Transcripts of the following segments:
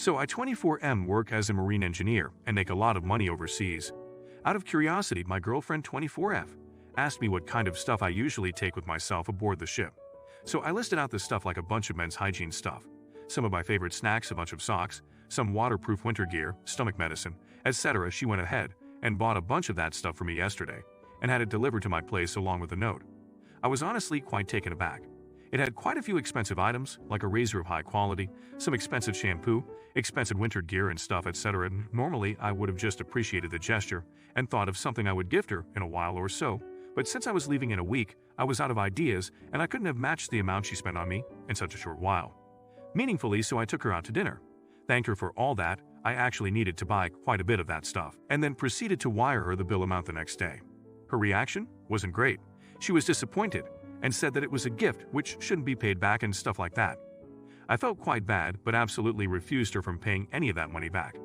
So I 24M work as a marine engineer and make a lot of money overseas. Out of curiosity, my girlfriend 24F asked me what kind of stuff I usually take with myself aboard the ship. So I listed out the stuff like a bunch of men's hygiene stuff, some of my favorite snacks, a bunch of socks, some waterproof winter gear, stomach medicine, etc. She went ahead and bought a bunch of that stuff for me yesterday and had it delivered to my place along with a note. I was honestly quite taken aback. It had quite a few expensive items, like a razor of high quality, some expensive shampoo, expensive winter gear and stuff, etc. And normally I would have just appreciated the gesture and thought of something I would gift her in a while or so, but since I was leaving in a week, I was out of ideas and I couldn't have matched the amount she spent on me in such a short while. Meaningfully, so I took her out to dinner, thanked her for all that. I actually needed to buy quite a bit of that stuff, and then proceeded to wire her the bill amount the next day. Her reaction wasn't great. She was disappointed and said that it was a gift which shouldn't be paid back and stuff like that. I felt quite bad, but absolutely refused her from paying any of that money back.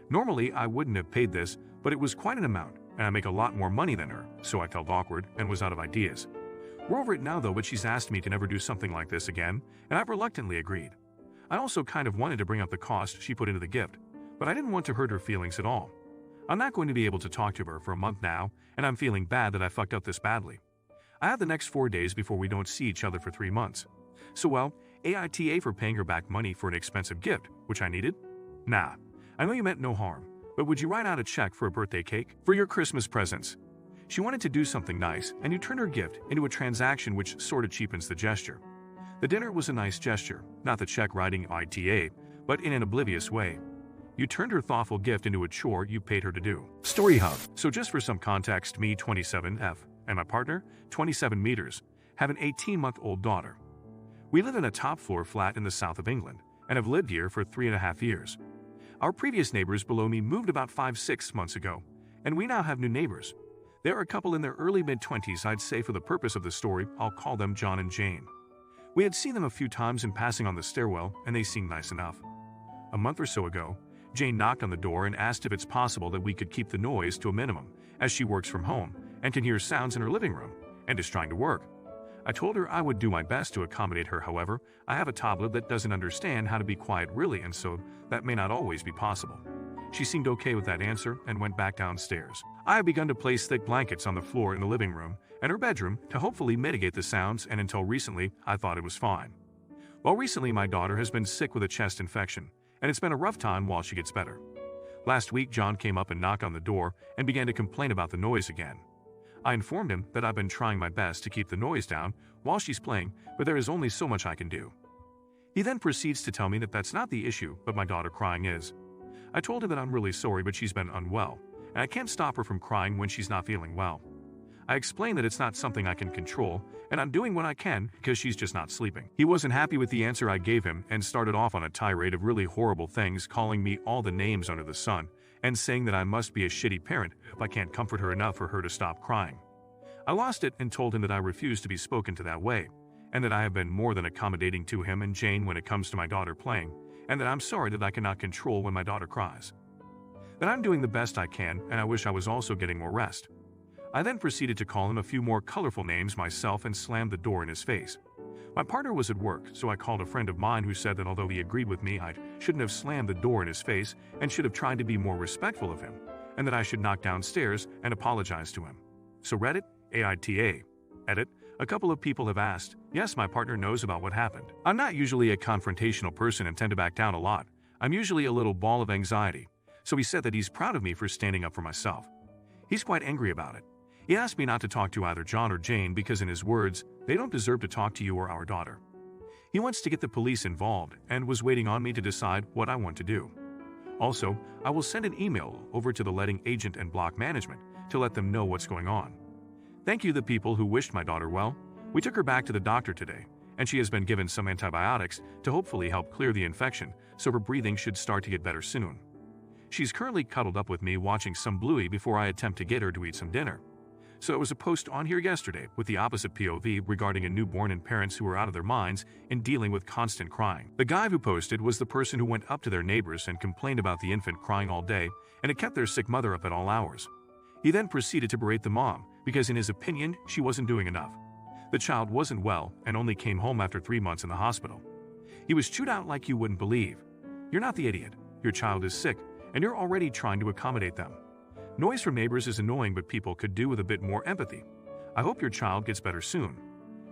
Normally, I wouldn't have paid this, but it was quite an amount, and I make a lot more money than her, so I felt awkward and was out of ideas. We're over it now though, but she's asked me to never do something like this again, and I've reluctantly agreed. I also kind of wanted to bring up the cost she put into the gift, but I didn't want to hurt her feelings at all. I'm not going to be able to talk to her for a month now, and I'm feeling bad that I fucked up this badly. I have the next 4 days before we don't see each other for 3 months. So well, AITA for paying her back money for an expensive gift, which I needed? Nah, I know you meant no harm, but would you write out a check for a birthday cake for your Christmas presents? She wanted to do something nice, and you turned her gift into a transaction which sorta cheapens the gesture. The dinner was a nice gesture, not the check writing ITA, but in an oblivious way. You turned her thoughtful gift into a chore you paid her to do. Story Hub. So just for some context, me, 27F, and my partner, 27 meters, have an 18-month-old daughter. We live in a top-floor flat in the south of England and have lived here for 3.5 years. Our previous neighbors below me moved about 5-6 months ago, and we now have new neighbors. They're a couple in their early mid-20s. I'd say for the purpose of the story, I'll call them John and Jane. We had seen them a few times in passing on the stairwell, and they seemed nice enough. A month or so ago, Jane knocked on the door and asked if it's possible that we could keep the noise to a minimum, as she works from home and can hear sounds in her living room and is trying to work. I told her I would do my best to accommodate her. However, I have a toddler that doesn't understand how to be quiet really, and so that may not always be possible. She seemed okay with that answer and went back downstairs. I have begun to place thick blankets on the floor in the living room and her bedroom to hopefully mitigate the sounds, and until recently, I thought it was fine. Well, recently my daughter has been sick with a chest infection, and it's been a rough time while she gets better. Last week, John came up and knocked on the door and began to complain about the noise again. I informed him that I've been trying my best to keep the noise down while she's playing, but there is only so much I can do. He then proceeds to tell me that that's not the issue, but my daughter crying is. I told him that I'm really sorry, but she's been unwell, and I can't stop her from crying when she's not feeling well. I explained that it's not something I can control, and I'm doing what I can because she's just not sleeping. He wasn't happy with the answer I gave him and started off on a tirade of really horrible things, calling me all the names under the sun and saying that I must be a shitty parent if I can't comfort her enough for her to stop crying. I lost it and told him that I refuse to be spoken to that way, and that I have been more than accommodating to him and Jane when it comes to my daughter playing, and that I'm sorry that I cannot control when my daughter cries. That I'm doing the best I can, and I wish I was also getting more rest. I then proceeded to call him a few more colorful names myself and slammed the door in his face. My partner was at work, so I called a friend of mine who said that although he agreed with me, I shouldn't have slammed the door in his face and should have tried to be more respectful of him, and that I should knock downstairs and apologize to him. So Reddit, AITA. Edit, a couple of people have asked. Yes, my partner knows about what happened. I'm not usually a confrontational person and tend to back down a lot. I'm usually a little ball of anxiety. So he said that he's proud of me for standing up for myself. He's quite angry about it. He asked me not to talk to either John or Jane because, in his words, they don't deserve to talk to you or our daughter. He wants to get the police involved and was waiting on me to decide what I want to do. Also, I will send an email over to the letting agent and block management to let them know what's going on. Thank you, the people who wished my daughter well. We took her back to the doctor today, and she has been given some antibiotics to hopefully help clear the infection, so her breathing should start to get better soon. She's currently cuddled up with me watching some Bluey before I attempt to get her to eat some dinner. So it was a post on here yesterday with the opposite POV regarding a newborn and parents who are out of their minds in dealing with constant crying. The guy who posted was the person who went up to their neighbors and complained about the infant crying all day, and it kept their sick mother up at all hours. He then proceeded to berate the mom because, in his opinion, she wasn't doing enough. The child wasn't well and only came home after 3 months in the hospital. He was chewed out like you wouldn't believe. You're not the idiot. your child is sick, and you're already trying to accommodate them. Noise from neighbors is annoying, but people could do with a bit more empathy. I hope your child gets better soon.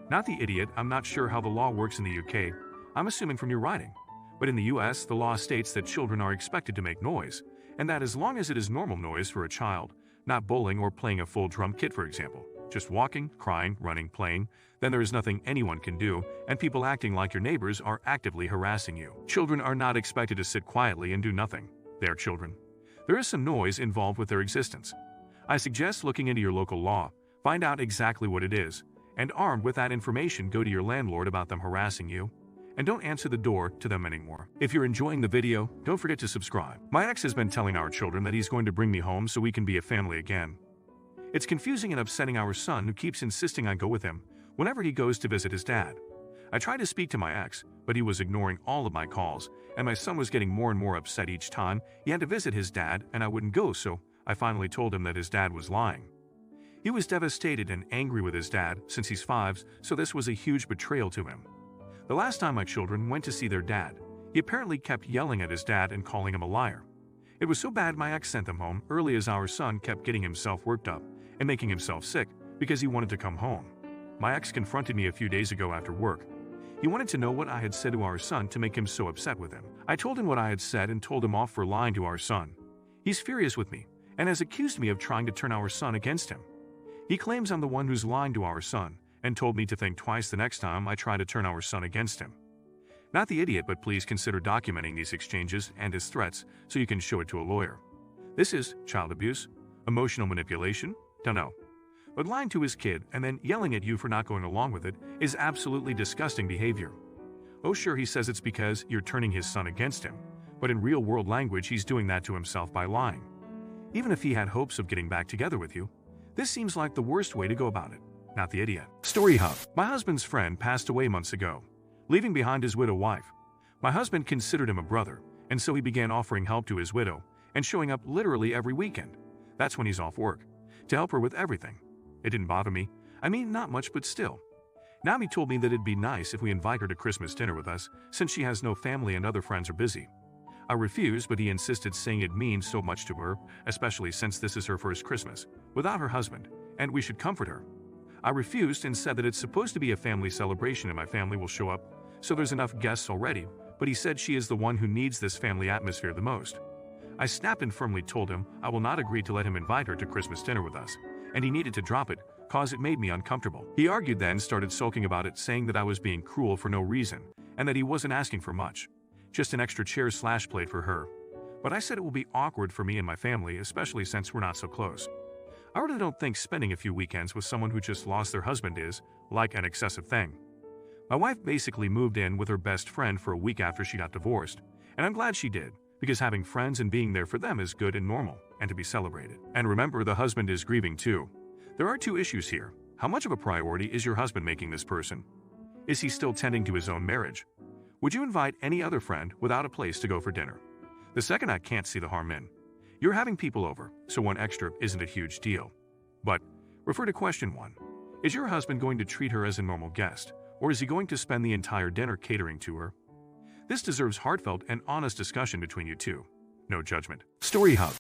Not the idiot. I'm not sure how the law works in the UK. I'm assuming from your writing. But in the US, the law states that children are expected to make noise, and that as long as it is normal noise for a child, not bowling or playing a full drum kit, for example, just walking, crying, running, playing, then there is nothing anyone can do, and people acting like your neighbors are actively harassing you. Children are not expected to sit quietly and do nothing. They are children. There is some noise involved with their existence. I suggest looking into your local law, find out exactly what it is, and armed with that information, go to your landlord about them harassing you, and don't answer the door to them anymore. If you're enjoying the video, don't forget to subscribe. My ex has been telling our children that he's going to bring me home so we can be a family again. It's confusing and upsetting our son, who keeps insisting I go with him whenever he goes to visit his dad. I tried to speak to my ex, but he was ignoring all of my calls, and my son was getting more and more upset each time he had to visit his dad and I wouldn't go, so I finally told him that his dad was lying. He was devastated and angry with his dad since he's 5, so this was a huge betrayal to him. The last time my children went to see their dad, he apparently kept yelling at his dad and calling him a liar. It was so bad my ex sent them home early, as our son kept getting himself worked up and making himself sick because he wanted to come home. My ex confronted me a few days ago after work. He wanted to know what I had said to our son to make him so upset with him. I told him what I had said and told him off for lying to our son. He's furious with me and has accused me of trying to turn our son against him. He claims I'm the one who's lying to our son and told me to think twice the next time I try to turn our son against him. Not the idiot, but please consider documenting these exchanges and his threats so you can show it to a lawyer. This is child abuse, emotional manipulation, don't know. But lying to his kid and then yelling at you for not going along with it is absolutely disgusting behavior. Oh sure, he says it's because you're turning his son against him, but in real-world language he's doing that to himself by lying. Even if he had hopes of getting back together with you, this seems like the worst way to go about it. Not the idiot. Story Hub. My husband's friend passed away months ago, leaving behind his widow wife. My husband considered him a brother, and so he began offering help to his widow and showing up literally every weekend. That's when he's off work, to help her with everything. It didn't bother me. I mean, not much, but still. Now he told me that it'd be nice if we invite her to Christmas dinner with us, since she has no family and other friends are busy. I refused, but he insisted, saying it means so much to her, especially since this is her first Christmas without her husband, and we should comfort her. I refused and said that it's supposed to be a family celebration and my family will show up, so there's enough guests already, but he said she is the one who needs this family atmosphere the most. I snapped and firmly told him I will not agree to let him invite her to Christmas dinner with us, and he needed to drop it, cause it made me uncomfortable. He argued, then started sulking about it, saying that I was being cruel for no reason, and that he wasn't asking for much. Just an extra chair/plate for her. But I said it will be awkward for me and my family, especially since we're not so close. I really don't think spending a few weekends with someone who just lost their husband is, like, an excessive thing. My wife basically moved in with her best friend for a week after she got divorced, and I'm glad she did, because having friends and being there for them is good and normal, and to be celebrated. And remember, the husband is grieving too. There are two issues here. How much of a priority is your husband making this person? Is he still tending to his own marriage? Would you invite any other friend without a place to go for dinner? The second, I can't see the harm in. You're having people over, so one extra isn't a huge deal. But refer to question 1. Is your husband going to treat her as a normal guest, or is he going to spend the entire dinner catering to her? This deserves heartfelt and honest discussion between you two. No judgment. Story Hub.